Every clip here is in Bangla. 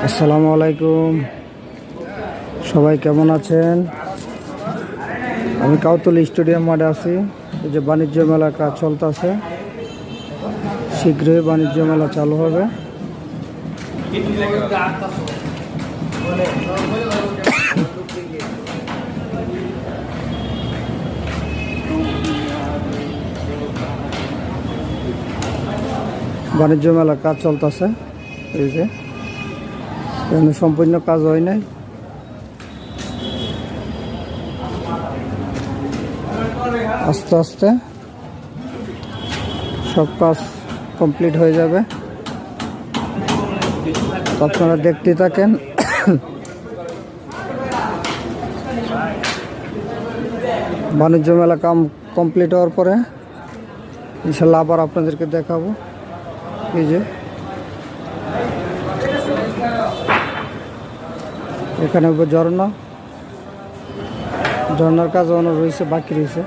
আসসালামু আলাইকুম, সবাই কেমন আছেন? আমি কাউতলী স্টেডিয়াম মাঠে আছি। এই যে বাণিজ্য মেলা কাজ চলতেছে, শীঘ্রই বাণিজ্য মেলা চালু হবে। বাণিজ্য মেলা কাজ চলতেছে, এই যে এখানে সম্পূর্ণ কাজ হয় নাই। আস্তে আস্তে সব কাজ কমপ্লিট হয়ে যাবে, আপনারা দেখতে থাকেন। বাণিজ্য মেলা কাম কমপ্লিট হওয়ার পরে ইনশাল্লাহ আবার আপনাদেরকে দেখাবো। এই যে এখানে ঝর্ণার কাজ অনেক রয়েছে, বাকি রয়েছে,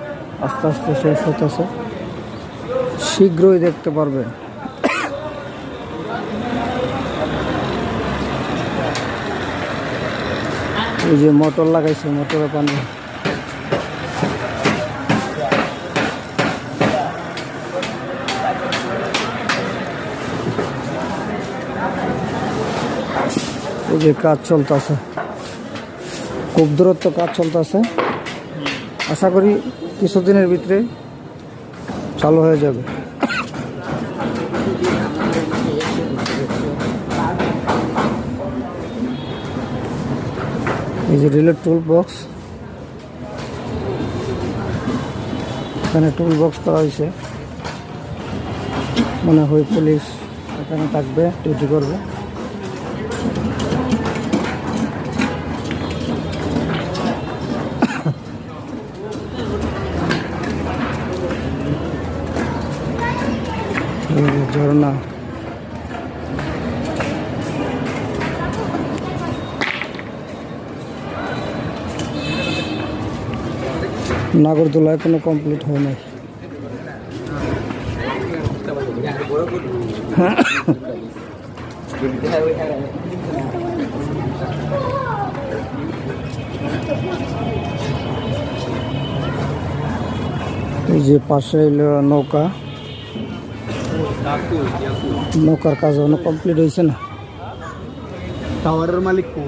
আস্তে আস্তে শেষ হতেছে, শীঘ্রই দেখতে পারবেন। এই যে মোটর লাগাইছে, মোটরে পানি। এই যে কাজ চলতেছে, খুব দূরত্ব কাজ চলতেছে। আশা করি কিছুদিনের ভিতরে চালু হয়ে যাবে। এই যে রেলের টুল বক্স, এখানে টুল বক্স করা হয়েছে, মনে হয় পুলিশ এখানে থাকবে, ডিউটি করবে। ঝর্ণা, নাগরদোলা এখনো কমপ্লিট হয় নাই। এই যে পাশে নৌকা, নৌকার কাজ এখনো কমপ্লিট হয়েছে না। টাওয়ারের মালিক খুব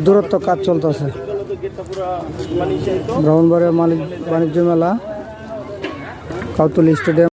দূরত্ব কাজ চলতেছে। ব্রাহ্মণবাড়িয়া বাণিজ্য মেলা, কাউতলী স্টেডিয়াম।